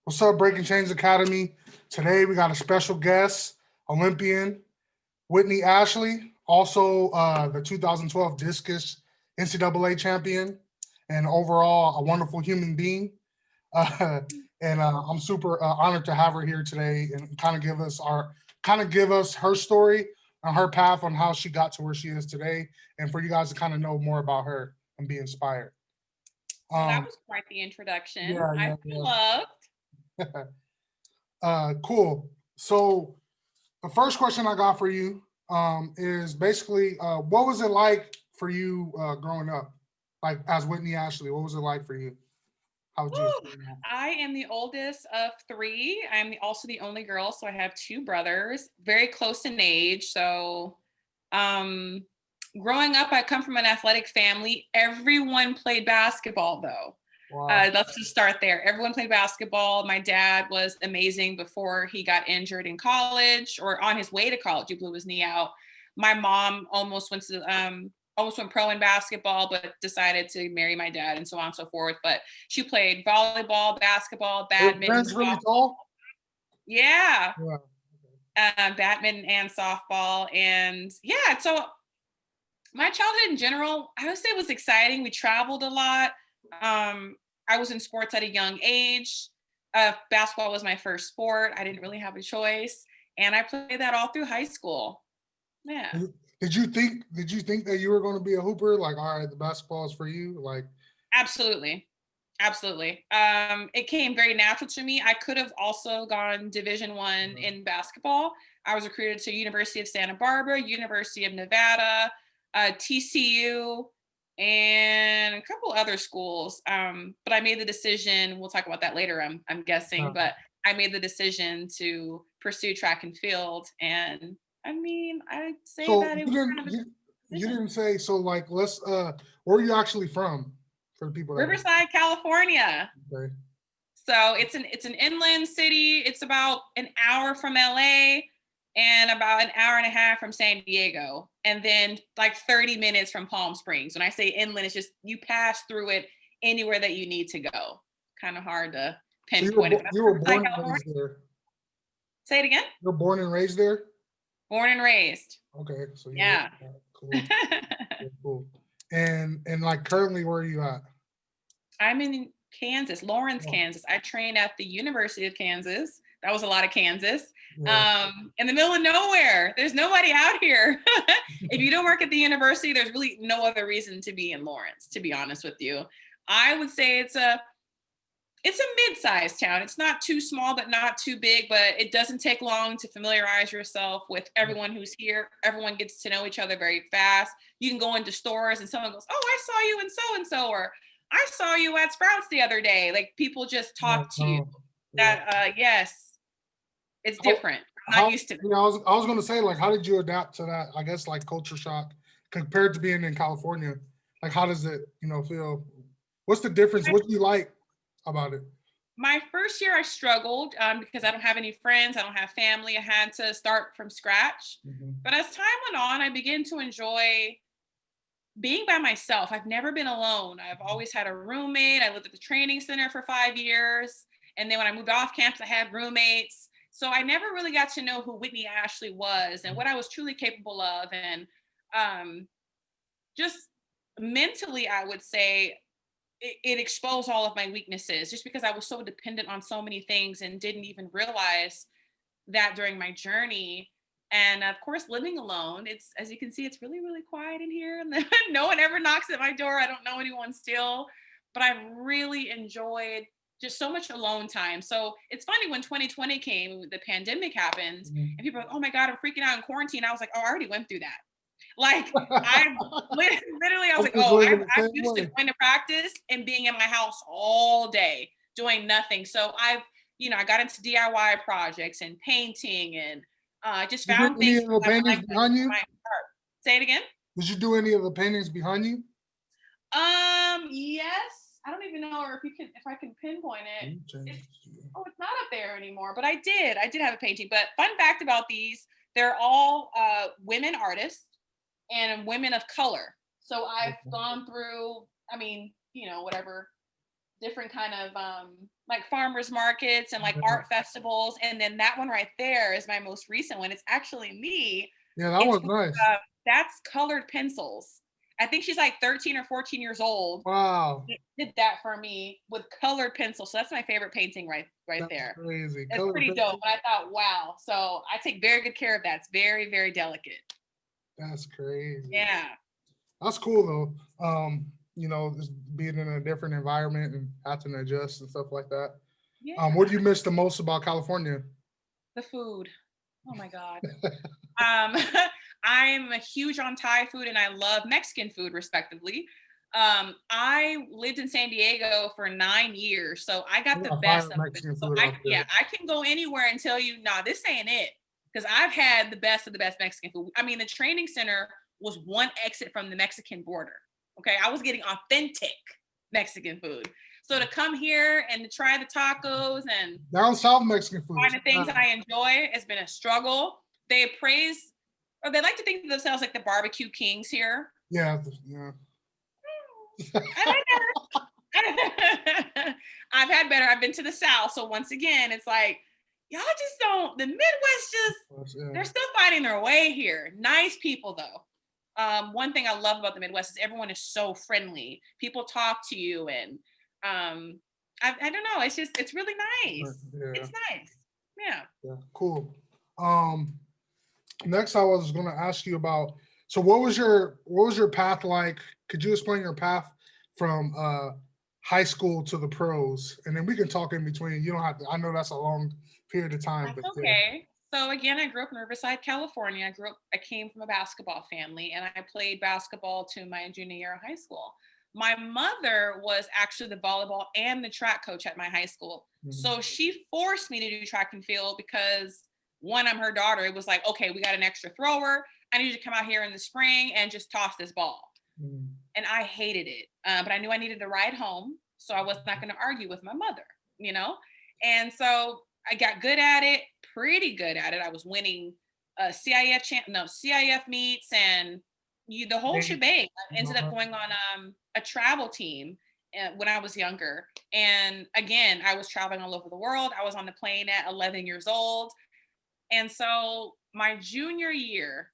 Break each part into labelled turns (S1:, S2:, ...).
S1: What's up, Breaking Chains Academy? Today we got a special guest, Olympian Whitney Ashley, also the 2012 discus NCAA champion, and overall a wonderful human being. Uh, and I'm super honored to have her here today and kind of give us her story and her path on how she got to where she is today, and for you guys to kind of know more about her and be inspired.
S2: Well, that was quite the introduction. I
S1: Yeah.
S2: loved.
S1: Cool. So the first question I got for you is basically, what was it like for you growing up, like as Whitney Ashley? What was it like for you? How would you explain that?
S2: I am the oldest of three. I'm also the only girl, so I have two brothers, very close in age. So, um, growing up, I come from an athletic family. Everyone played basketball, though.
S1: Wow.
S2: Let's just start there. Everyone played basketball. My dad was amazing before he got injured in college or on his way to college. He blew his knee out. My mom almost went pro in basketball, but decided to marry my dad and so on and so forth. But she played volleyball, basketball,
S1: Your
S2: badminton,
S1: parents really
S2: softball.
S1: tall?
S2: Yeah,
S1: Yeah.
S2: badminton and softball. And yeah, so my childhood in general, I would say was exciting. We traveled a lot. I was in sports at a young age. Basketball was my first sport. I didn't really have a choice. And I played that all through high school. Yeah.
S1: Did you think that you were going to be a hooper? Like, all right, the basketball is for you. Like,
S2: Absolutely. Absolutely. It came very natural to me. I could have also gone Division 1 in basketball. I was recruited to University of Santa Barbara, University of Nevada, TCU, and a couple other schools. But I made the decision. We'll talk about that later. I'm guessing,
S1: uh,
S2: but I made the decision to pursue track and field. And I mean, I'd say
S1: so
S2: that it
S1: you
S2: was
S1: didn't
S2: kind of a
S1: you
S2: decision.
S1: didn't say so. Like, where are you actually from? For the people that don't.
S2: Riverside, California.
S1: Okay.
S2: So it's an inland city. It's about an hour from LA and about an hour and a half from San Diego, and then like 30 minutes from Palm Springs. When I say inland, it's just you pass through it anywhere that you need to go. Kind of hard to
S1: So you were
S2: pinpoint it. But
S1: you
S2: that's
S1: were
S2: Riverside,
S1: born and
S2: California.
S1: raised there.
S2: Say it again.
S1: You're born and raised there.
S2: Born and raised.
S1: Okay, so you're
S2: Yeah.
S1: cool. Cool. And like currently, where are you at?
S2: I'm in Kansas, Lawrence,
S1: Oh,
S2: Kansas. I trained at the University of Kansas. That was a lot of Kansas.
S1: yeah.
S2: In the middle of nowhere. There's nobody out here. If you don't work at the university, there's really no other reason to be in Lawrence, to be honest with you. I would say it's a mid-sized town. It's not too small, but not too big, but it doesn't take long to familiarize yourself with everyone who's here. Everyone gets to know each other very fast. You can go into stores and someone goes, "Oh, I saw you in so-and-so," or "I saw you at Sprouts the other day." Like people just
S1: Yeah,
S2: talk to you.
S1: no, yeah.
S2: That yes, it's
S1: How,
S2: different. I'm not
S1: how
S2: used to it.
S1: I was gonna say, like, how did you adapt to that? I guess like culture shock compared to being in California. Like, how does it feel? What's the difference? What do you like about it?
S2: My first year I struggled because I don't have any friends, I don't have family. I had to start from scratch.
S1: Mhm.
S2: But as time went on, I began to enjoy being by myself. I've never been alone. I've always had a roommate. I lived at the training center for 5 years. And then when I moved off campus, I had roommates. So I never really got to know who Whitney Ashley was and what I was truly capable of. And um, just mentally, I would say it exposed all of my weaknesses just because I was so dependent on so many things and didn't even realize that during my journey. And of course, living alone, it's as you can see, it's really, really quiet in here. And no one ever knocks at my door. I don't know anyone still, but I've really enjoyed just so much alone time. So it's funny when 2020 came, the pandemic happened,
S1: Mhm.
S2: and people are like, "Oh my God, I'm freaking out in quarantine." I was like, "Oh, I already went through that." Like I literally, I was
S1: I'm
S2: like,
S1: just
S2: "Oh,
S1: living
S2: I'm,
S1: the
S2: I'm
S1: same
S2: used to
S1: way.
S2: going to practice and being in my house all day doing nothing." So I got into DIY projects and painting and I just
S1: You did
S2: found
S1: any
S2: things
S1: of the
S2: in my
S1: paintings
S2: life that
S1: behind you?
S2: my heart. Say it again.
S1: Did you do any of the paintings behind you?
S2: Yes. I don't even know if I can pinpoint it.
S1: You changed
S2: It's
S1: it.
S2: oh, it's not up there anymore. But I did. I did have a painting. But fun fact about these, they're all women artists and women of color. So I've
S1: Okay.
S2: gone through, I mean, whatever different kind of like farmers markets and like
S1: Yeah,
S2: art festivals. And then that one right there is my most recent one. It's actually me.
S1: yeah, that
S2: It's
S1: was nice.
S2: that's colored pencils. I think she's like 13 or 14 years old.
S1: Wow,
S2: Did that for me with colored pencils. So that's my favorite painting right
S1: that's
S2: there.
S1: crazy.
S2: It's
S1: Color
S2: pretty dope.
S1: pencil.
S2: And I thought, wow. So I take very good care of that. It's very, very delicate.
S1: That's crazy.
S2: Yeah.
S1: That's cool though. Just being in a different environment and having to adjust and stuff like that. What
S2: Yeah.
S1: do you miss the most about California?
S2: The food. Oh my God. Um, I'm a huge on Thai food and I love Mexican food, respectively. I lived in San Diego for 9 years, so I got the
S1: A
S2: best
S1: fire
S2: of it.
S1: Mexican
S2: So
S1: food
S2: I,
S1: out
S2: yeah,
S1: there.
S2: I can go anywhere and tell you, nah, this ain't it, because I've had the best of the best Mexican food. I mean, the training center was one exit from the Mexican border. Okay, I was getting authentic Mexican food. So to come here and to try the tacos and
S1: Down south Mexican food
S2: find
S1: is
S2: the things
S1: fire.
S2: I enjoy has been a struggle. They praise, or they like to think of themselves like the barbecue kings here.
S1: Yeah, yeah.
S2: I've had better. I've had better. I've been to the South. So once again, it's like, y'all just don't, the Midwest
S1: Yeah.
S2: they're still finding their way here. Nice people though. One thing I love about the Midwest is everyone is so friendly. People talk to you and I don't know. It's really nice.
S1: Yeah,
S2: It's nice. Yeah.
S1: yeah, cool. Um, Next, I was going to ask you about. So, what was your path like? Could you explain your path from high school to the pros, and then we can talk in between. You don't have to. I know that's a long period of time,
S2: That's
S1: but yeah.
S2: okay. So again, I grew up in Riverside, California. I came from a basketball family and I played basketball to my junior year of high school. My mother was actually the volleyball and the track coach at my high school.
S1: Mhm.
S2: So she forced me to do track and field because one, I'm her daughter. It was like, okay, we got an extra thrower. I need you to come out here in the spring and just toss this ball.
S1: Mhm.
S2: And I hated it. But I knew I needed to ride home. So I was not going to argue with my mother, you know? And so I got good at it, pretty good at it. I was winning CIF meets and the whole
S1: Hey,
S2: shebang. I ended up
S1: uh,
S2: going on a travel team when I was younger. And again, I was traveling all over the world. I was on the plane at 11 years old. And so my junior year,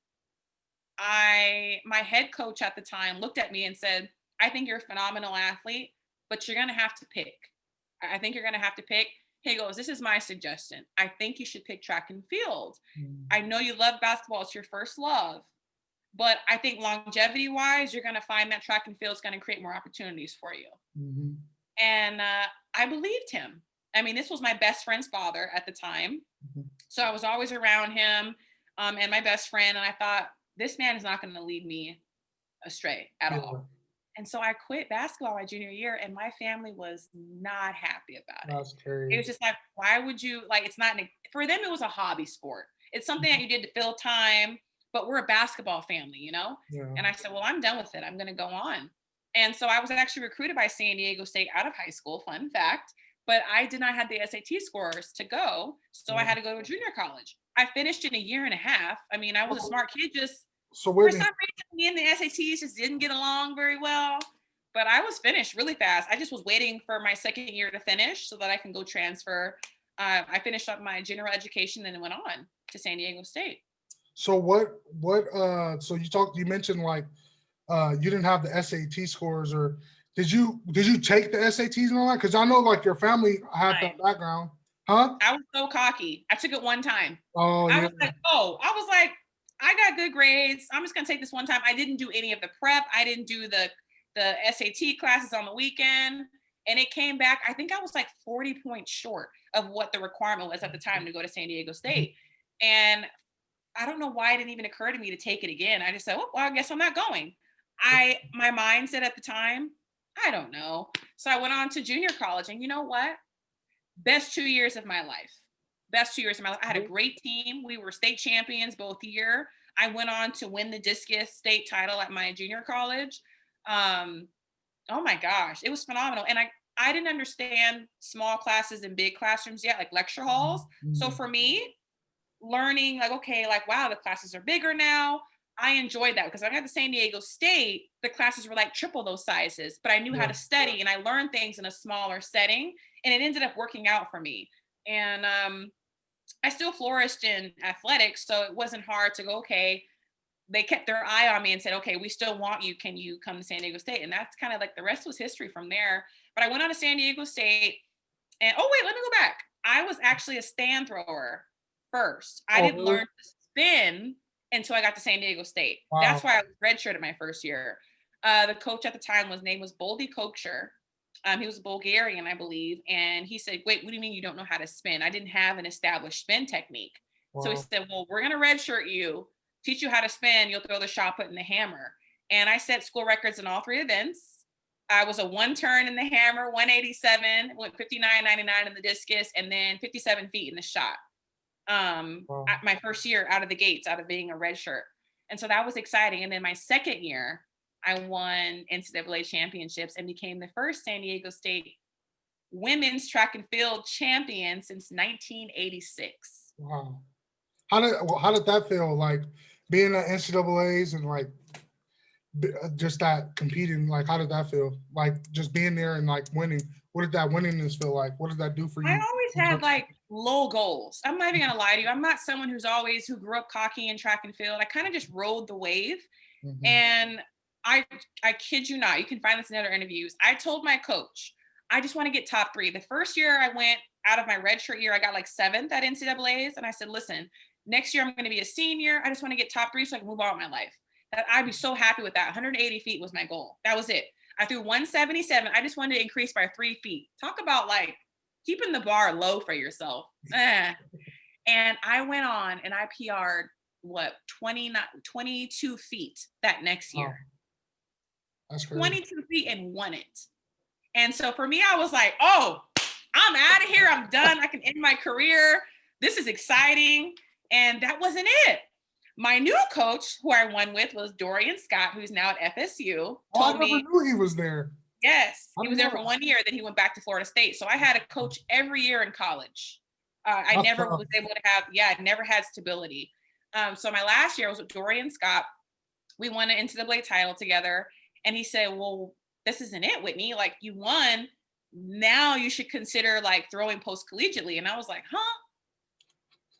S2: my head coach at the time looked at me and said, I think you're a phenomenal athlete, but you're gonna have to pick. I think you're gonna have to pick. He goes, this is my suggestion. I think you should pick track and field. I know you love basketball, it's your first love, but I think longevity wise, you're gonna find that track and field is gonna create more opportunities for you.
S1: mhm,
S2: And I believed him. I mean, this was my best friend's father at the time.
S1: mhm.
S2: So I was always around him and my best friend. And I thought, this man is not going to lead me astray at
S1: Yeah,
S2: all. And so I quit basketball my junior year, and my family was not happy about it.
S1: that's
S2: It was
S1: crazy.
S2: just like, why would you, like, it's not, for them, it was a hobby sport. It's something that you did to fill time, but we're a basketball family, you know?
S1: Yeah.
S2: And I said, well, I'm done with it. I'm going to go on. And so I was actually recruited by San Diego State out of high school, fun fact, but I did not have the SAT scores to go. So I
S1: Yeah.
S2: had to go to junior college. I finished in a year and a half. I mean, I was a smart kid, just
S1: So,
S2: for
S1: Whitney,
S2: some reason, me and the SATs just didn't get along very well. But I was finished really fast. I just was waiting for my second year to finish so that I can go transfer. I finished up my general education and then went on to San Diego State.
S1: so so you mentioned like you didn't have the SAT scores, or did you take the SATs and all that? Because I know like your family had that background, huh?
S2: I was so cocky. I took it one time.
S1: Oh
S2: I
S1: yeah.
S2: was like, I got good grades. I'm just gonna take this one time. I didn't do any of the prep. I didn't do the SAT classes on the weekend. And it came back, I think I was like 40 points short of what the requirement was at the time to go to San Diego State. And I don't know why it didn't even occur to me to take it again. I just said, oh, well, I guess I'm not going. My mindset at the time, I don't know. So I went on to junior college, and you know what? Best 2 years of my life. Best 2 years of my life. I had a great team. We were state champions both year. I went on to win the discus state title at my junior college. Um, oh my gosh, it was phenomenal. And I didn't understand small classes and big classrooms yet, like lecture halls. So
S1: Mhm.
S2: for me, learning like, okay, like, wow, the classes are bigger now. I enjoyed that because I got to San Diego State, the classes were like triple those sizes, but I knew how
S1: Yeah.
S2: to study and I learned things in a smaller setting, and it ended up working out for me. And I still flourished in athletics, so it wasn't hard to go, okay, they kept their eye on me and said, okay, we still want you. Can you come to San Diego State? And that's kind of like the rest was history from there. But I went on to San Diego State and oh, wait, let me go back. I was actually a stand thrower first. I
S1: Oh,
S2: didn't
S1: really?
S2: learn to spin until I got to San Diego State. That's
S1: Wow.
S2: why I was redshirted my first year. The coach at the time, his name was Boldy Kokcher. He was Bulgarian, I believe. And he said, wait, what do you mean you don't know how to spin? I didn't have an established spin technique. So he
S1: Wow.
S2: said, well, we're going to redshirt you, teach you how to spin. You'll throw the shot put in the hammer. And I set school records in all three events. I was a one turn in the hammer, 187, went 59.99 in the discus, and then 57 feet in the shot.
S1: Wow.
S2: My first year out of the gates, out of being a red shirt. And so that was exciting. And then my second year, I won NCAA championships and became the first San Diego State women's track and field champion since 1986.
S1: Wow. How did that feel? Like being at NCAA's and like just that competing, like how did that feel? Like just being there and like winning. What did that winningness feel like? What did that do for
S2: I
S1: you?
S2: always had like low goals. I'm not even gonna lie to you. I'm not someone who grew up cocky in track and field. I kind of just rode the wave.
S1: Mhm.
S2: And I kid you not, you can find this in other interviews. I told my coach, I just want to get top 3. The first year I went out of my redshirt year, I got like 7th at NCAA's. And I said, listen, next year I'm going to be a senior. I just want to get top 3 so I can move on with my life. That I'd be so happy with that. 180 feet was my goal. That was it. I threw 177. I just wanted to increase by 3 feet. Talk about like keeping the bar low for yourself. And I went on and I PR'd 22 feet that next year.
S1: Wow. That's crazy.
S2: 22 feet and won it. And so for me, I was like, oh, I'm out of here. I'm done. I can end my career. This is exciting. And that wasn't it. My new coach, who I won with, was Dorian Scott, who's now at FSU.
S1: I never knew he was there.
S2: Yes, he was there for 1 year. Then he went back to Florida State. So I had a coach every year in college. I never was able to have, I never had stability. So my last year was with Dorian Scott. We won an NCAA title together. And he said, well, this isn't it, Whitney. Like you won. Now you should consider like throwing post collegiately. And I was like, huh?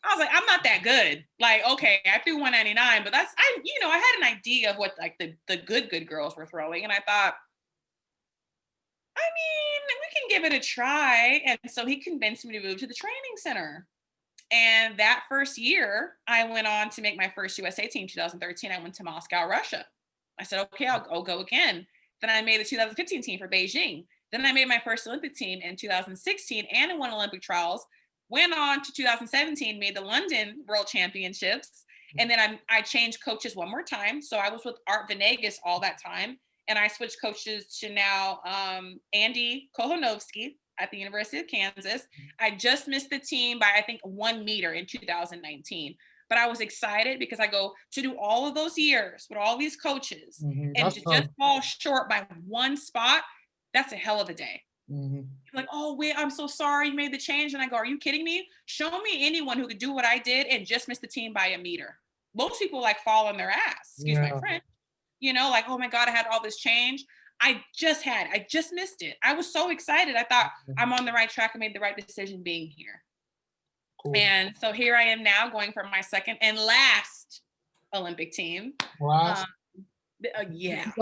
S2: I was like, I'm not that good. Like, okay, I threw 199, but I had an idea of what like the good girls were throwing. And I thought, I mean, we can give it a try. And so he convinced me to move to the training center. And that first year, I went on to make my first USA team, 2013. I went to Moscow, Russia. I said, okay, I'll go again. Then I made the 2015 team for Beijing. Then I made my first Olympic team in 2016 and won Olympic trials. Went on to 2017, made the London World Championships. And then I changed coaches one more time. So I was with Art Venegas all that time. And I switched coaches to now Andy Kohanovsky at the University of Kansas. I just missed the team by, I think, 1 meter in 2019. But I was excited because I go to do all of those years with all these coaches and to just fall short by one spot. That's a hell of a day.
S1: Mm-hmm.
S2: Like, oh, wait, I'm so sorry you made the change. And I go, are you kidding me? Show me anyone who could do what I did and just miss the team by 1 meter. Most people like fall on their ass, excuse my French. Like, oh my God, I had all this change. I just missed it. I was so excited. I thought I'm on the right track. I made the right decision being here. Cool. And so here I am now going for my second and last Olympic team.
S1: Last?
S2: Yeah.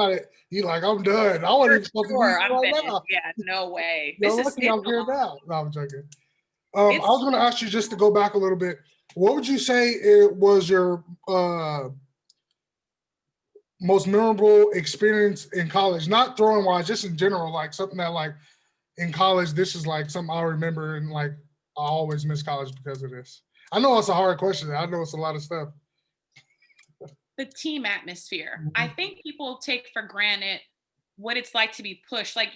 S1: You like, I'm done. I wasn't even supposed to be right now.
S2: Yeah, no way.
S1: You're lucky I'm here now. No, I'm joking. I was going to ask you just to go back a little bit. What would you say it was your most memorable experience in college? Not throwing wise, just in general, like something that like in college, this is like something I remember and like I always miss college because of this. I know it's a hard question. I know it's a lot of stuff.
S2: The team atmosphere. Mm-hmm. I think people take for granted what it's like to be pushed. Like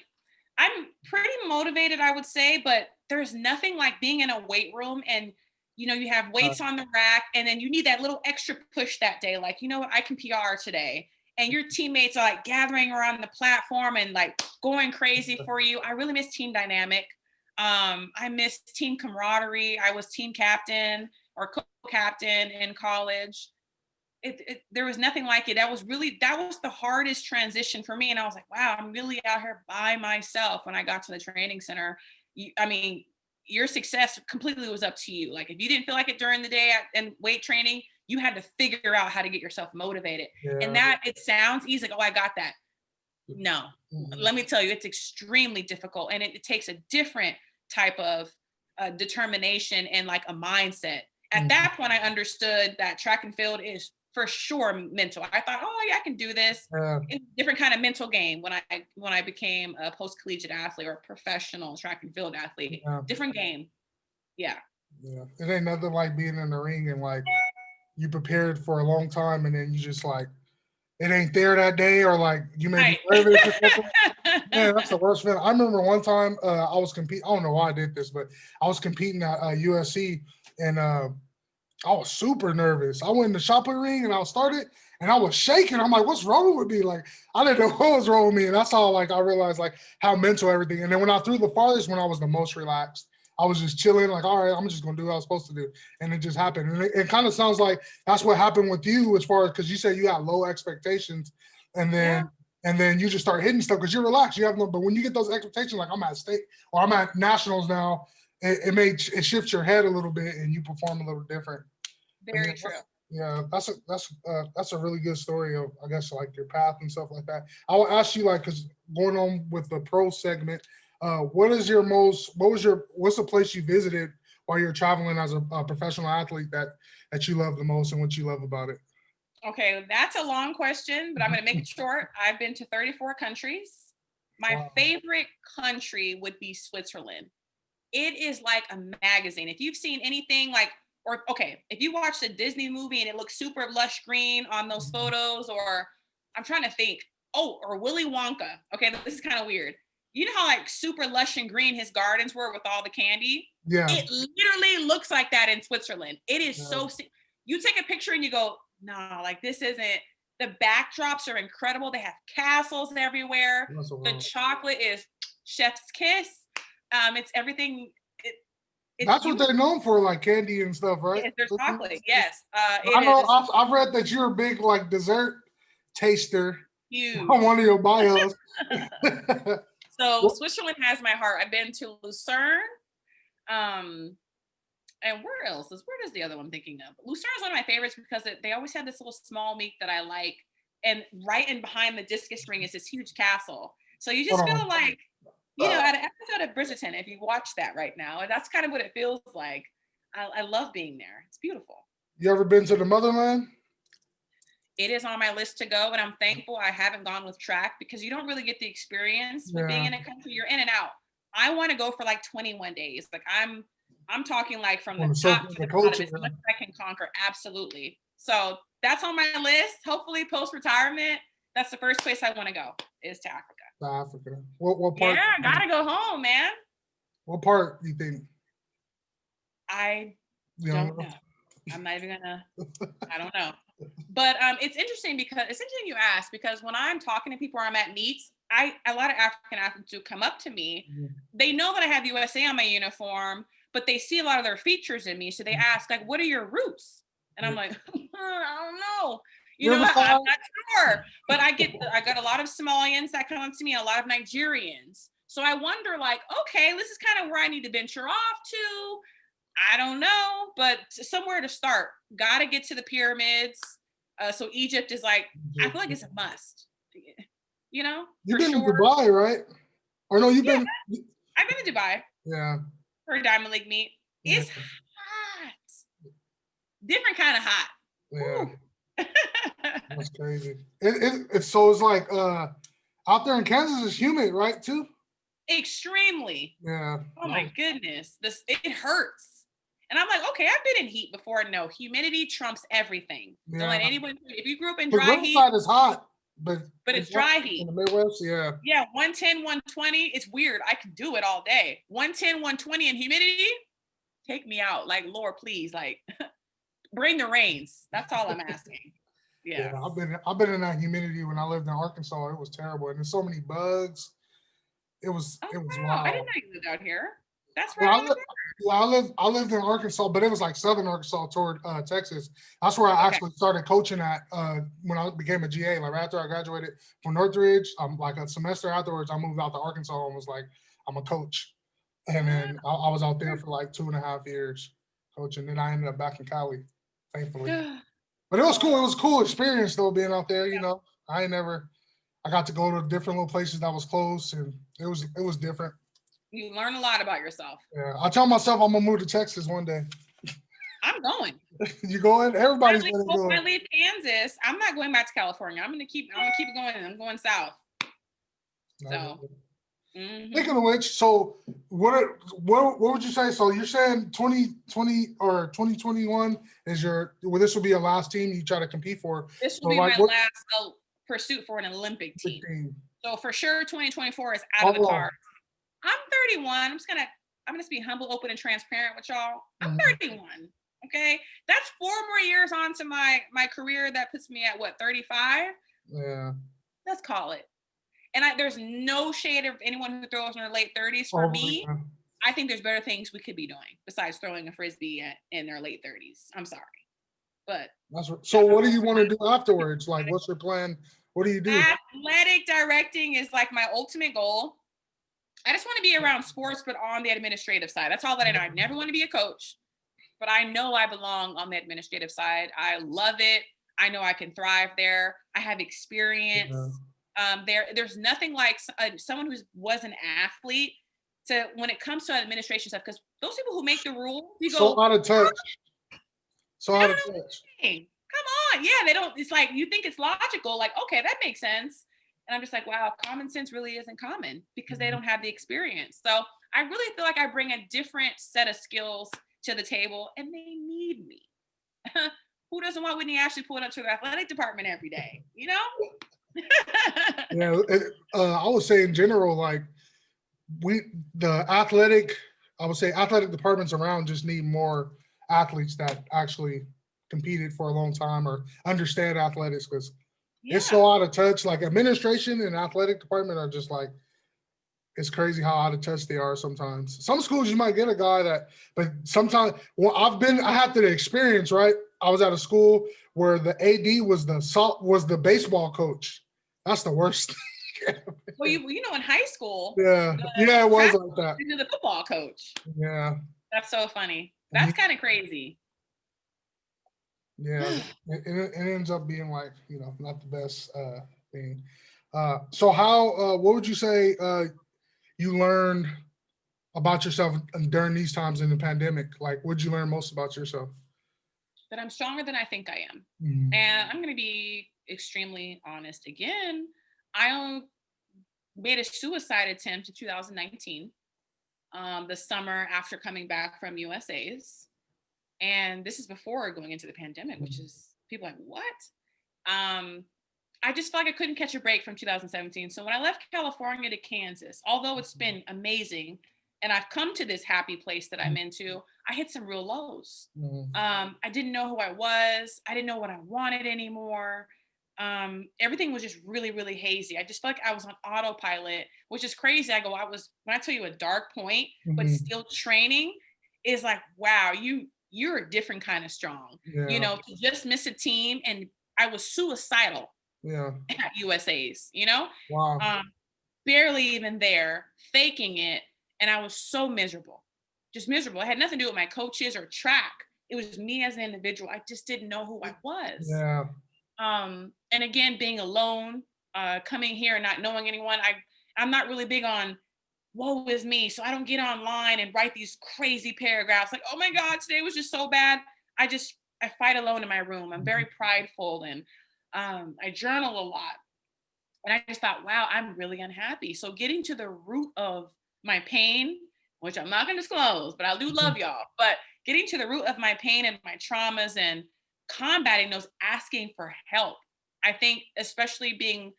S2: I'm pretty motivated, I would say, but there's nothing like being in a weight room and you have weights on the rack and then you need that little extra push that day. Like, you know what, I can PR today. And your teammates are like gathering around the platform and like going crazy for you. I really miss team dynamic. I miss team camaraderie. I was team captain or co-captain in college. there was nothing like it. That was the hardest transition for me. And I was like, wow, I'm really out here by myself. When I got to the training center, your success completely was up to you. Like if you didn't feel like it during the day and weight training, you had to figure out how to get yourself motivated.
S1: Yeah.
S2: And that, it sounds easy. Like, oh, I got that. No, let me tell you, it's extremely difficult. And it takes a different type of determination and like a mindset. At that point, I understood that track and field is for sure mental. I thought, oh yeah, I can do this. It's a different kind of mental game when I became a post-collegiate athlete or a professional track and field athlete. Different game. Yeah.
S1: It ain't nothing like being in the ring and like you prepared for a long time and then you just like it ain't there that day, or like you may be nervous or something. Man, that's the worst feeling. I remember one time I was competing. I don't know why I did this, but I was competing at USC and I was super nervous. I went in the shot put ring and I started and I was shaking. I'm like, what's wrong with me? Like, I didn't know what was wrong with me. And that's how like I realized like how mental everything. And then when I threw the farthest, when I was the most relaxed, I was just chilling, like, all right, I'm just gonna do what I was supposed to do. And it just happened. And it kind of sounds like that's what happened with you as far as because you said you had low expectations and then you just start hitting stuff because you're relaxed. You have no, but when you get those expectations, like I'm at state or I'm at nationals now, it shifts your head a little bit and you perform a little different.
S2: Very true.
S1: Yeah, that's a really good story of I guess like your path and stuff like that. I will ask you like because going on with the pro segment, what's the place you visited while you're traveling as a professional athlete that you love the most and what you love about it?
S2: Okay, that's a long question, but I'm going to make it short. I've been to 34 countries. My favorite country would be Switzerland. It is like a magazine. If you've seen anything like, if you watched a Disney movie and it looks super lush green on those photos, or I'm trying to think, or Willy Wonka. Okay, this is kind of weird. You know how like super lush and green his gardens were with all the candy?
S1: Yeah.
S2: It literally looks like that in Switzerland. It is so, you take a picture and you go, no, like this isn't, the backdrops are incredible. They have castles everywhere. The chocolate is chef's kiss. It's everything.
S1: That's what they're known for, like candy and stuff, right?
S2: Yes, there's chocolate. Yes.
S1: I know. I've read that you're a big like dessert taster.
S2: Huge.
S1: On one of your bios.
S2: So Switzerland has my heart. I've been to Lucerne. And where else? Where is the other one I'm thinking of? Lucerne is one of my favorites because they always have this little small meat that I like. And right in behind the discus ring is this huge castle. So you just feel like, at an episode of Bridgerton, if you watch that right now, and that's kind of what it feels like. I love being there. It's beautiful.
S1: You ever been to the motherland?
S2: It is on my list to go, and I'm thankful I haven't gone with track because you don't really get the experience with being in a country. You're in and out. I want to go for like 21 days. Like I'm talking like from the top to the bottom as much as I can conquer. Absolutely. So that's on my list. Hopefully post-retirement, that's the first place I want to go is to Africa.
S1: Africa. What part?
S2: Yeah, I gotta go home, man.
S1: What part do you think?
S2: I don't know. I'm not even gonna, I don't know. But it's interesting you ask, because when I'm talking to people or I'm at meets, a lot of African athletes do come up to me. Mm-hmm. They know that I have USA on my uniform, but they see a lot of their features in me. So they ask, like, what are your roots? And I'm like, I don't know. I'm not sure. But I got a lot of Somalians that come up to me, a lot of Nigerians. So I wonder, like, okay, this is kind of where I need to venture off to. I don't know, but somewhere to start. Got to get to the pyramids. So Egypt is like, I feel like it's a must.
S1: You've been to Dubai, right? Or no, you've been.
S2: I've been to Dubai.
S1: Yeah.
S2: For a Diamond League meet. It's hot. Different kind of hot.
S1: Yeah. That's crazy. It's like out there in Kansas is humid, right? Too.
S2: Extremely.
S1: Yeah.
S2: Oh my goodness. It hurts. And I'm like, okay, I've been in heat before. No, humidity trumps everything. Yeah. Don't let anyone. If you grew up in dry heat,
S1: is hot, but
S2: it's dry heat.
S1: In the Midwest, yeah.
S2: Yeah, 110, 120. It's weird. I can do it all day. 110, 120 in humidity. Take me out. Like, Lord, please, like, bring the rains. That's all I'm asking. Yeah.
S1: I've been in that humidity when I lived in Arkansas. It was terrible, and there's so many bugs. It was wild.
S2: I didn't know you lived out here. That's
S1: Well,
S2: right on the
S1: I lived in Arkansas, but it was like southern Arkansas toward Texas. That's where I
S2: Okay.
S1: actually started coaching at when I became a GA. Like after I graduated from Northridge, like a semester afterwards, I moved out to Arkansas and was like, I'm a coach. And then I was out there for like 2.5 years coaching. Then I ended up back in Cali, thankfully. But it was cool. It was a cool experience though, being out there. You know, I got to go to different little places that was close, and it was different.
S2: You learn a lot about yourself.
S1: Yeah, I tell myself I'm gonna move to Texas one day.
S2: I'm going.
S1: You going? Everybody's gonna go.
S2: When I leave Kansas, I'm not going back to California. I'm gonna keep it going. I'm going south. So.
S1: Speaking of which, so what would you say? So you're saying 2020 or 2021 is this will be your last team you try to compete for?
S2: This will be my last pursuit for an Olympic team. So for sure, 2024 is out of the cards. I'm 31. I'm gonna be humble, open, and transparent with y'all. I'm 31. Okay, that's 4 more years on to my career. That puts me at what, 35?
S1: Yeah.
S2: Let's call it. And there's no shade of anyone who throws in their late 30s. For me, I think there's better things we could be doing besides throwing a frisbee in their late 30s. I'm sorry, but
S1: so what do you want to do afterwards? Like, what's your plan? What do you do?
S2: Athletic directing is like my ultimate goal. I just want to be around sports, but on the administrative side. That's all that I know. I never want to be a coach, but I know I belong on the administrative side. I love it. I know I can thrive there. I have experience. There's nothing like someone who was an athlete when it comes to administration stuff, because those people who make the rules, you go
S1: so out of touch.
S2: Come on. Yeah, they don't, it's like you think it's logical, like, okay, that makes sense. And I'm just like, wow, common sense really isn't common because they don't have the experience. So I really feel like I bring a different set of skills to the table, and they need me. Who doesn't want Whitney Ashley pulling up to the athletic department every day, you know?
S1: Yeah, I would say in general, like athletic departments around just need more athletes that actually competed for a long time or understand athletics, because it's so out of touch. Like administration and athletic department are just like, it's crazy how out of touch they are sometimes. Some schools you might get a guy but sometimes, I had the experience, right? I was at a school where the AD was the baseball coach. That's the worst.
S2: Well, you know, in high school.
S1: Yeah, it was like that.
S2: The football coach.
S1: Yeah.
S2: That's so funny. That's kind of crazy.
S1: Yeah, it ends up being like, not the best thing. So what would you say you learned about yourself during these times in the pandemic? Like, what did you learn most about yourself?
S2: That I'm stronger than I think I am.
S1: Mm-hmm.
S2: And I'm going to be extremely honest again. I made a suicide attempt in 2019, the summer after coming back from USA's. And this is before going into the pandemic, which is, people are like, what? I just felt like I couldn't catch a break from 2017. So when I left California to Kansas, although it's been amazing and I've come to this happy place that I'm into, I hit some real lows. I didn't know who I was. I didn't know what I wanted anymore. Everything was just really, really hazy. I just felt like I was on autopilot, which is crazy. When I tell you a dark point, but still training is like, wow, you're a different kind of strong, to just miss a team. And I was suicidal at USA's,
S1: Wow.
S2: Barely even there, faking it. And I was so miserable, just miserable. It had nothing to do with my coaches or track. It was me as an individual. I just didn't know who I was.
S1: Yeah.
S2: And again, being alone, coming here and not knowing anyone, I'm not really big on woe is me. So I don't get online and write these crazy paragraphs like, oh my God, today was just so bad. I fight alone in my room. I'm very prideful, and I journal a lot. And I just thought, wow, I'm really unhappy. So getting to the root of my pain, which I'm not going to disclose, but I do love y'all, but getting to the root of my pain and my traumas and combating those, asking for help. I think especially being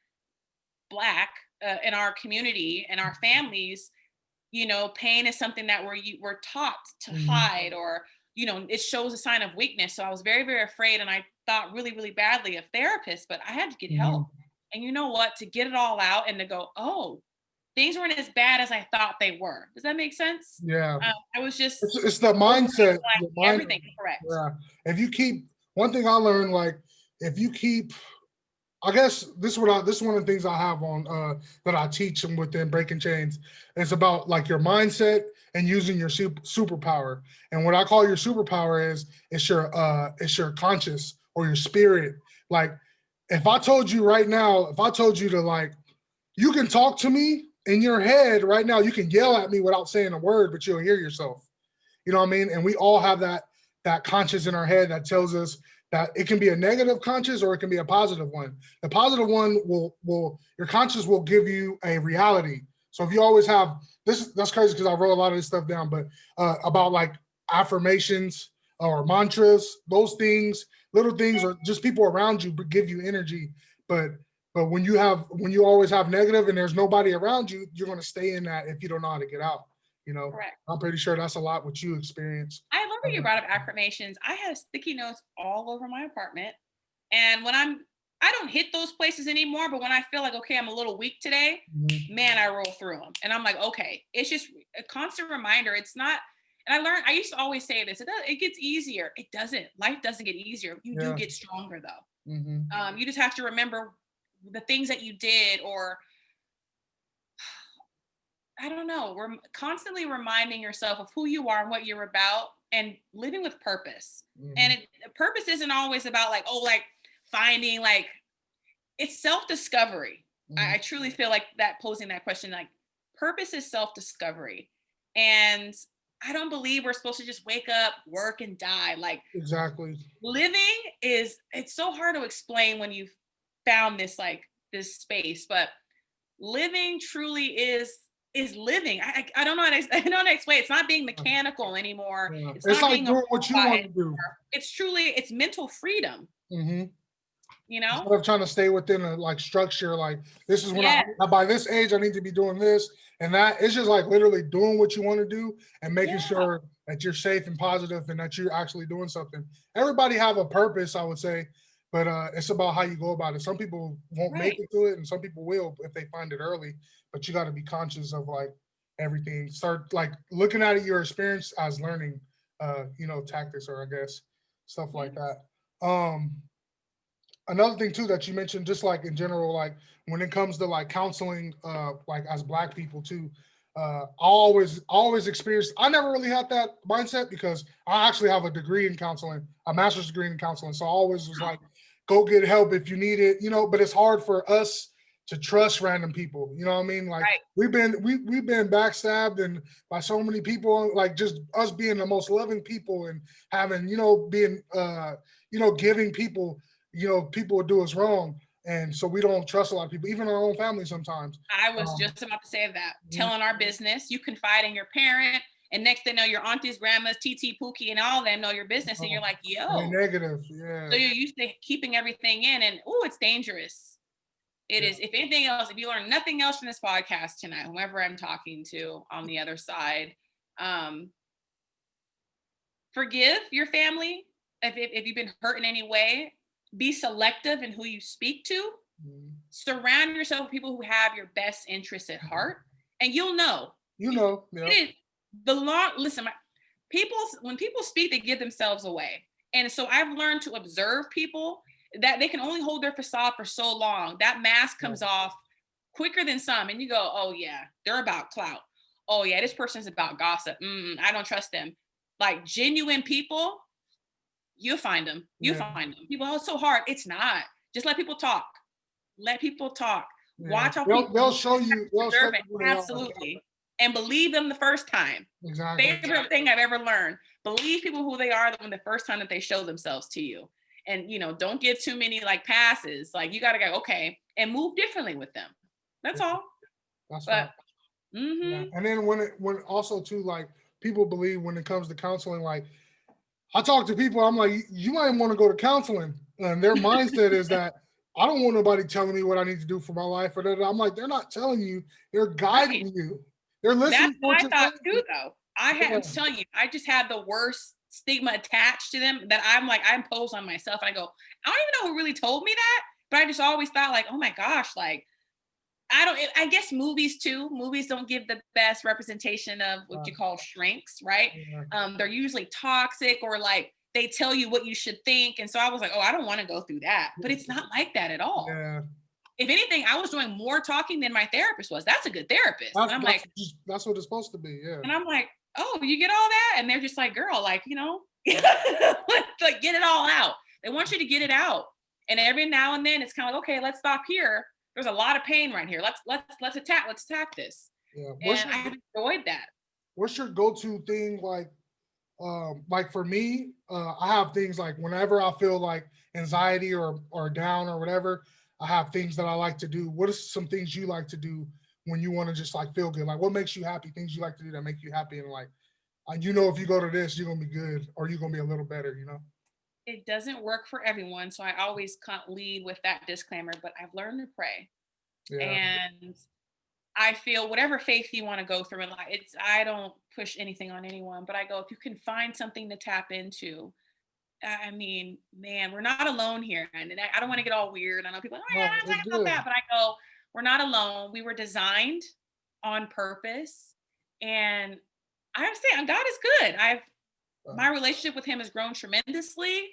S2: Black in our community and our families, pain is something that we're taught to hide, or, it shows a sign of weakness. So I was very, very afraid, and I thought really, really badly of therapists, but I had to get help. And you know what, to get it all out and to go, oh, things weren't as bad as I thought they were. Does that make sense?
S1: Yeah.
S2: I was just
S1: It's the mindset. The mind,
S2: everything correct.
S1: yeah. If you keep one thing I learned, like if you keep, I guess this is one of the things I have on that I teach them within Breaking Chains. It's about like your mindset and using your superpower. And what I call your superpower is it's your conscious or your spirit. Like if I told you right now, if I told you to like, you can talk to me in your head right now, you can yell at me without saying a word, but you'll hear yourself. You know what I mean? And we all have that conscious in our head that tells us that it can be a negative conscious or it can be a positive one. The positive one will your conscious will give you a reality. So if you always have this, that's crazy because I wrote a lot of this stuff down, but about like affirmations or mantras, those things, little things, or just people around you give you energy. But when you always have negative and there's nobody around you, you're going to stay in that if you don't know how to get out. You know,
S2: Correct.
S1: I'm pretty sure that's a lot what you experience.
S2: I love that you brought up affirmations. I have sticky notes all over my apartment. And when I don't hit those places anymore, but when I feel like, okay, I'm a little weak today, man, I roll through them. And I'm like, okay, it's just a constant reminder. It's not, and I used to always say this, it gets easier. It doesn't. Life doesn't get easier. You do get stronger though. You just have to remember the things that you did, or I don't know, we're constantly reminding yourself of who you are and what you're about and living with purpose. And purpose isn't always about like, oh, like finding, like it's self-discovery. I truly feel like that posing that question, like purpose is self-discovery. And I don't believe we're supposed to just wake up, work and die. Like
S1: exactly.
S2: Living it's so hard to explain when you've found this space, but living truly is living. I don't know how to explain. It's not being mechanical anymore.
S1: Yeah.
S2: It's
S1: not
S2: like
S1: being doing what you want to do.
S2: It's truly, it's mental freedom. You know,
S1: instead of trying to stay within a like structure, like this is when I by this age I need to be doing this and that. It's just like literally doing what you want to do and making sure that you're safe and positive and that you're actually doing something. Everybody have a purpose, I would say, but it's about how you go about it. Some people won't make it to it and some people will if they find it early, but you got to be conscious of like everything. Start like looking at it, your experience as learning tactics, or I guess stuff like that. Another thing too that you mentioned, just like in general, like when it comes to like counseling, like as Black people too, I always experienced. I never really had that mindset because I actually have a degree in counseling, a master's degree in counseling. So I always was like, go get help if you need it, But it's hard for us to trust random people. You know what I mean? Like we've been backstabbed and by so many people. Like just us being the most loving people and having being giving people. People would do us wrong. And so we don't trust a lot of people, even our own family sometimes.
S2: I was just about to say that. Telling our business, you confide in your parent, and next thing you know, your aunties, grandmas, TT, Pookie, and all of them know your business, and you're like, yo.
S1: Negative, yeah.
S2: So you're used to keeping everything in, and it's dangerous. It is. If anything else, if you learn nothing else from this podcast tonight, whoever I'm talking to on the other side, forgive your family if you've been hurt in any way. Be selective in who you speak to. Surround yourself with people who have your best interests at heart, and you'll know. It is listen, when people speak, they give themselves away. And so I've learned to observe people that they can only hold their facade for so long. That mask comes off quicker than some, and you go, oh yeah, they're about clout. Oh yeah, this person's about gossip. I don't trust them. Like genuine people, you'll find them. Find them. People, it's so hard. It's not. Just let people talk. Let people talk. Watch how
S1: they'll show you.
S2: Absolutely. And believe them the first time.
S1: Exactly.
S2: Favorite thing I've ever learned. Believe people who they are the first time that they show themselves to you. And, don't give too many like passes. Like you got to go, okay, and move differently with them. That's all.
S1: That's right. Yeah. And then when also too, like people believe when it comes to counseling, like I talk to people, I'm like, you might want to go to counseling. And their mindset is that I don't want nobody telling me what I need to do for my life. I'm like, they're not telling you, they're guiding you. They're listening.
S2: That's what I thought too, though. I'm telling you, I just had the worst stigma attached to them that I impose on myself. And I go, I don't even know who really told me that, but I just always thought like, oh my gosh, like I guess movies too. Movies don't give the best representation of what you call shrinks, right?
S1: Yeah.
S2: They're usually toxic or like they tell you what you should think. And so I was like, oh, I don't want to go through that. But it's not like that at all.
S1: Yeah.
S2: If anything, I was doing more talking than my therapist was. That's a good therapist. And I'm like,
S1: that's what it's supposed to be. Yeah.
S2: and I'm like, oh, you get all that? And they're just like, girl, like, like get it all out. They want you to get it out. And every now and then it's kind of like, okay, let's stop here. There's a lot of pain right here. Let's attack this.
S1: Yeah.
S2: And I enjoyed that.
S1: What's your go-to thing? Like for me, I have things like whenever I feel like anxiety or down or whatever, I have things that I like to do. What are some things you like to do when you want to just like feel good? Like what makes you happy? Things you like to do that make you happy and like, if you go to this, you're gonna be good or you're gonna be a little better,
S2: It doesn't work for everyone, so I always can't lead with that disclaimer, but I've learned to pray.
S1: Yeah.
S2: And I feel whatever faith you want to go through in life, I don't push anything on anyone, but I go, if you can find something to tap into, I mean, man, we're not alone here. And I don't want to get all weird. I know people, oh my God, I'm talking about that, but I go, we're not alone. We were designed on purpose. And I have to say, God is good. My relationship with him has grown tremendously.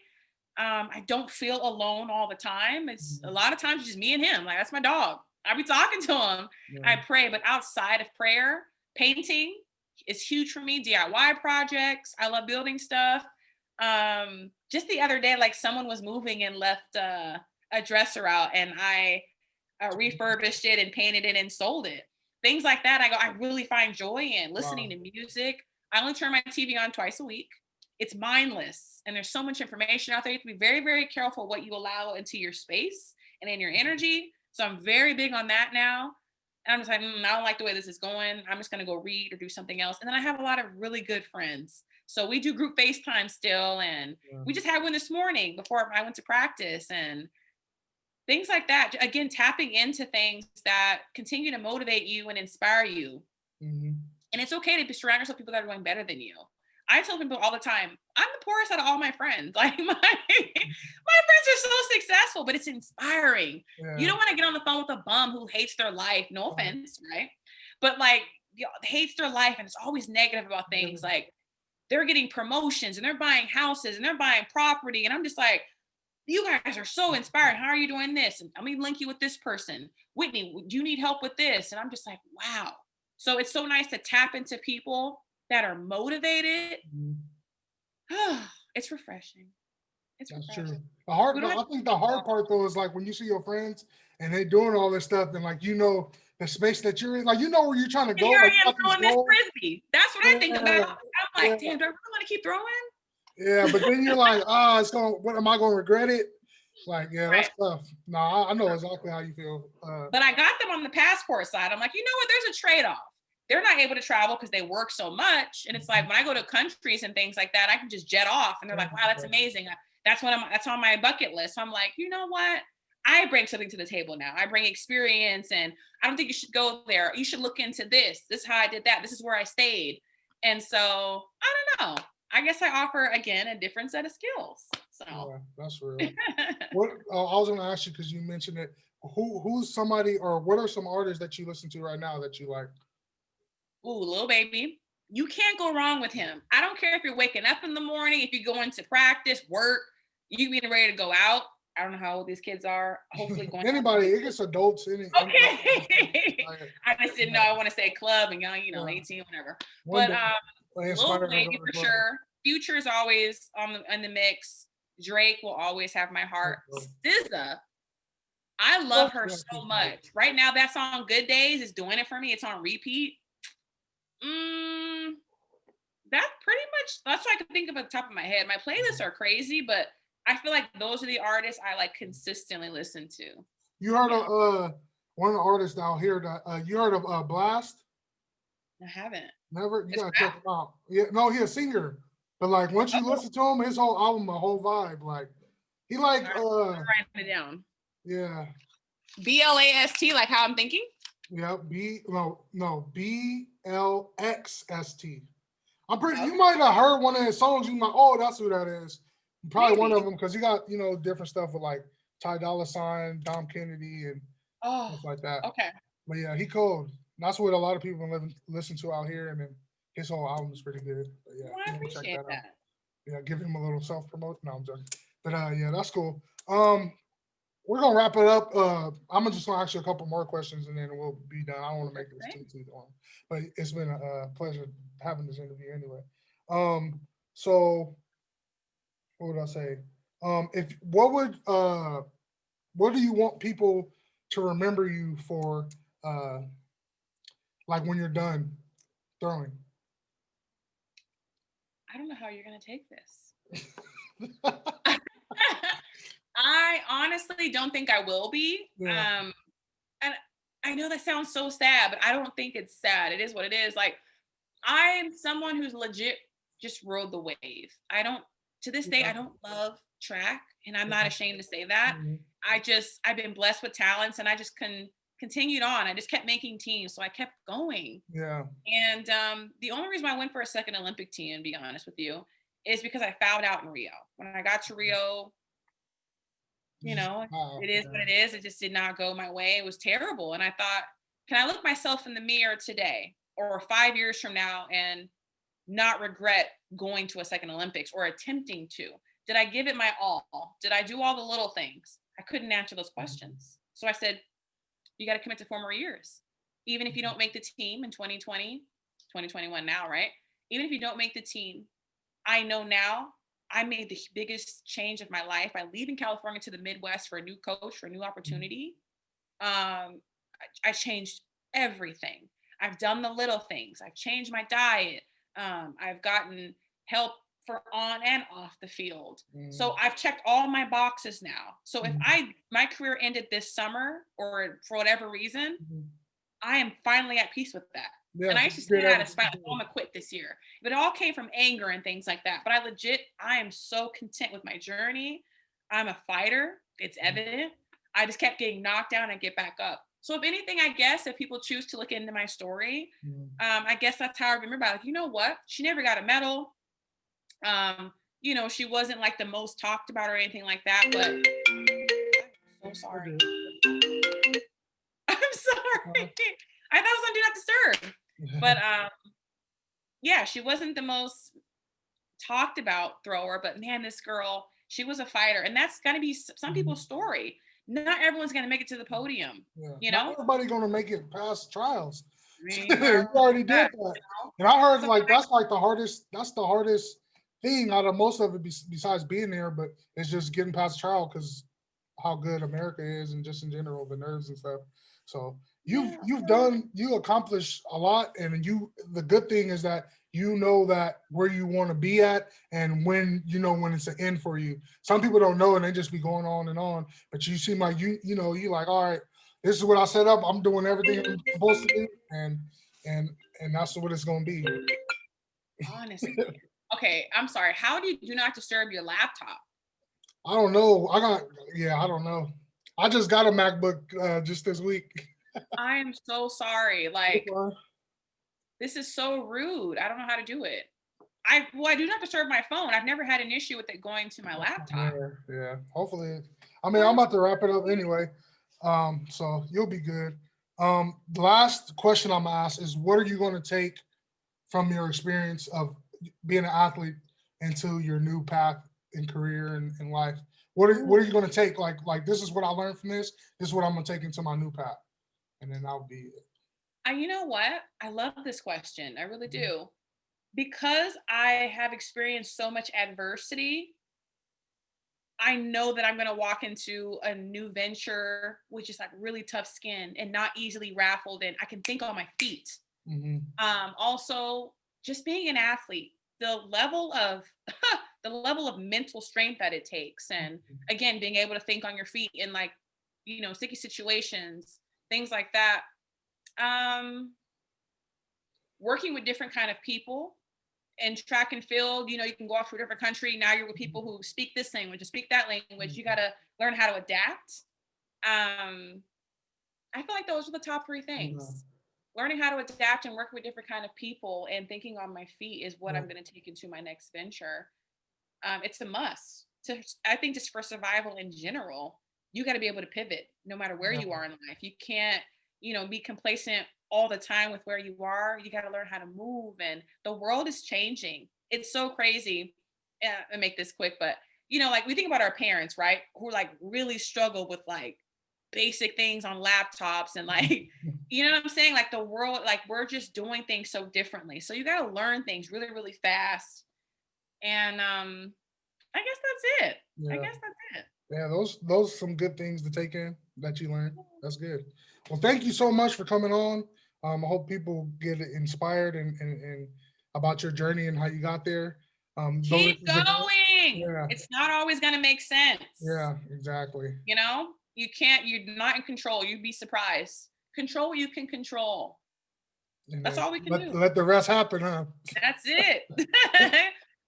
S2: I don't feel alone all the time. It's a lot of times just me and him. Like, that's my dog. I be talking to him. Yeah. I pray, but outside of prayer, painting is huge for me. DIY projects. I love building stuff. Just the other day, like someone was moving and left a dresser out, and I refurbished it and painted it and sold it. Things like that. I really find joy in listening to music. I only turn my TV on twice a week. It's mindless, and there's so much information out there. You have to be very, very careful what you allow into your space and in your energy. So I'm very big on that now. And I'm just like, I don't like the way this is going. I'm just going to go read or do something else. And then I have a lot of really good friends. So we do group FaceTime still. And we just had one this morning before I went to practice and things like that. Again, tapping into things that continue to motivate you and inspire you.
S1: Mm-hmm.
S2: And it's okay to surround yourself with people that are doing better than you. I tell people all the time, I'm the poorest out of all my friends. Like my friends are so successful, but it's inspiring. Yeah. You don't want to get on the phone with a bum who hates their life. No offense, right? But like hates their life and it's always negative about things. Like they're getting promotions and they're buying houses and they're buying property. And I'm just like, you guys are so inspiring. How are you doing this? And let me link you with this person. Whitney, do you need help with this? And I'm just like, wow. So it's so nice to tap into people that are motivated. It's refreshing. It's
S1: That's
S2: refreshing.
S1: True. I think the hard part though is like when you see your friends and they doing all this stuff and like the space that you're in, like where you're trying to go.
S2: Here
S1: like,
S2: I am throwing this frisbee. That's what I think about. I'm like, damn, do I really want to keep throwing?
S1: Yeah, but then you're like, what am I going to regret it? Like, yeah, right. That's tough. No, I know exactly how you feel.
S2: But I got them on the passport side. I'm like, you know what? There's a trade-off. They're not able to travel because they work so much. And it's like, when I go to countries and things like that, I can just jet off. And they're like, wow, that's amazing. That's on my bucket list. So I'm like, you know what? I bring something to the table now. I bring experience and I don't think you should go there. You should look into this. This is how I did that. This is where I stayed. And so I don't know. I guess I offer, again, a different set of skills. So
S1: yeah, that's real. What I was going to ask you, because you mentioned it, who's somebody or what are some artists that you listen to right now that you like?
S2: Ooh, Lil Baby. You can't go wrong with him. I don't care if you're waking up in the morning, if you're going to practice, work, you being ready to go out. I don't know how old these kids are. Hopefully going
S1: anybody, it gets adults.
S2: Okay. I just didn't know. I want to say club and young, 18, whatever. But Lil Baby for sure. Future's always in the mix. Drake will always have my heart. SZA, I love her so much. Right now, that song "Good Days" is doing it for me. It's on repeat. That's pretty much. That's what I can think of at the top of my head. My playlists are crazy, but I feel like those are the artists I like consistently listen to.
S1: You heard of one of the artists out here that you heard of Blast?
S2: I haven't.
S1: Never? You gotta check him out. Yeah, no, he's a singer. But like once you listen to him, his whole album, a whole vibe. Like he like
S2: writing it down.
S1: Yeah.
S2: BLAST, like how I'm thinking?
S1: Yeah, BLXST. I'm pretty you might have heard one of his songs, you might, oh, that's who that is. Probably one of them because he got, different stuff with like Ty Dolla $ign, Dom Kennedy, and stuff like that.
S2: Okay.
S1: But yeah, he cold. That's what a lot of people listen to out here, and then his whole album is pretty good. But yeah,
S2: Well, I
S1: you want to check
S2: appreciate
S1: that out.
S2: that.
S1: Yeah, give him a little self promote. No, I'm joking. But yeah, that's cool. We're gonna wrap it up. I'm just gonna ask you a couple more questions, and then we'll be done. I don't want to make this
S2: Right?
S1: too long, but it's been a pleasure having this interview anyway. Um, so what would I say? If what do you want people to remember you for? Uh, like when you're done throwing.
S2: I don't know how you're gonna take this. I honestly don't think I will be.
S1: Yeah.
S2: And I know that sounds so sad, but I don't think it's sad. It is what it is. Like I'm someone who's legit just rode the wave. I don't to this day
S1: Yeah.
S2: I don't love track, and I'm not
S1: Yeah.
S2: ashamed to say that.
S1: Mhm.
S2: I've been blessed with talents, and I just continued on. I just kept making teams, so I kept going.
S1: Yeah.
S2: And the only reason why I went for a second Olympic team, to be honest with you, is because I fouled out in Rio. When I got to Rio, you know,
S1: Wow.
S2: it is
S1: Yeah.
S2: what it is. It just did not go my way. It was terrible. And I thought, can I look myself in the mirror today or 5 years from now and not regret going to a second Olympics or attempting to? Did I give it my all? Did I do all the little things? I couldn't answer those questions. So I said, you got to commit to 4 more years. Even if you don't make the team in 2020, 2021 now, right? Even if you don't make the team, I know now I made the biggest change of my life by leaving California to the Midwest for a new coach, for a new opportunity. I changed everything. I've done the little things. I've changed my diet. I've gotten help for on and off the field. So
S1: Mhm.
S2: I've checked all my boxes now. So if
S1: Mhm.
S2: my career ended this summer or for whatever reason,
S1: Mhm.
S2: I am finally at peace with that. And
S1: Yeah,
S2: I
S1: 'cause
S2: used to
S1: you
S2: say
S1: did
S2: that
S1: everything
S2: as
S1: you
S2: like, oh, I'm
S1: could.
S2: gonna quit this year. But it all came from anger and things like that. But I am so content with my journey. I'm a fighter. It's evident. I just kept getting knocked down and get back up. So if anything, I guess if people choose to look into my story,
S1: Mhm.
S2: I guess that's how I remember about it. You know what? She never got a medal. She wasn't like the most talked about or anything like that. But I'm so
S1: You're
S2: sorry.
S1: good.
S2: I'm sorry. I thought it was on Do Not Disturb. But yeah, she wasn't the most talked about thrower, but man, this girl, she was a fighter. And that's got to be some
S1: Mhm.
S2: people's story. Not everyone's going to make it to the podium,
S1: Yeah.
S2: you
S1: Not
S2: know?
S1: everybody gonna make it past trials.
S2: I mean,
S1: You
S2: well,
S1: already
S2: that,
S1: did that.
S2: you know?
S1: And I heard
S2: So
S1: like that's like the hardest. That's the hardest thing out of most of it, besides being there. But it's just getting past trial because how good America is, and just in general the nerves and stuff. So
S2: yeah,
S1: you accomplished a lot, and the good thing is that you know that where you want to be at, and when it's an end for you. Some people don't know, and they just be going on and on. But you seem like you like, all right, this is what I set up. I'm doing everything I'm supposed to do, and and that's what it's gonna be.
S2: honestly. Okay, I'm sorry. How do you do not disturb your laptop?
S1: I don't know. I don't know. I just got a MacBook just this week.
S2: I am so sorry.
S1: It's
S2: Like,
S1: fine.
S2: this is so rude. I don't know how to do it. I do not disturb my phone. I've never had an issue with it going to my laptop.
S1: Yeah, yeah. Hopefully, I mean, I'm
S2: I'm
S1: about to wrap it up anyway. So you'll be good. The last question I'm gonna ask is, what are you going to take from your experience of being an athlete into your new path in career and in life? What are you going to take? Like this is what I learned from this. This is what I'm going to take into my new path, and then that'll be it.
S2: You know what? I love this question. I really
S1: Mhm.
S2: do. Because I have experienced so much adversity, I know that I'm going to walk into a new venture with just like really tough skin and not easily raffled, and I can think on my feet.
S1: Mhm.
S2: Also, just being an athlete, the level of the level of mental strength that it takes, and again, being able to think on your feet in like sticky situations, things like that. Um, Working with different kind of people and track and field, you can go off to a different country. Now you're with people who speak this language and speak that language. You got to learn how to adapt. Um, I feel like those are the top three
S1: Yeah.
S2: things. Learning how to adapt and work with different kind of people and thinking on my feet is what
S1: Yeah.
S2: I'm going to take into my next venture. It's a must. I think just for survival in general, you got to be able to pivot no matter where
S1: Yeah.
S2: you are in life. You can't, be complacent all the time with where you are. You got to learn how to move, and the world is changing. It's so crazy. And make this quick, but like we think about our parents, right? Who like really struggle with like basic things on laptops and like, you know what I'm saying? Like the world, like we're just doing things so differently. So you got to learn things really, really fast. And I guess that's it. I
S1: Yeah.
S2: guess that's it.
S1: Yeah, those some good things to take in that you learned. That's good. Well, thank you so much for coming on. I hope people get inspired and about your journey and how you got there.
S2: Keep going.
S1: Yeah,
S2: It's not always going to make sense.
S1: yeah, exactly.
S2: You're not in control. You'd be surprised. Control what you can control. That's all we can do.
S1: Let the rest happen, huh?
S2: That's it.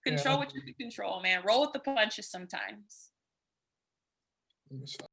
S2: Control what you can control, man. Roll with the punches sometimes.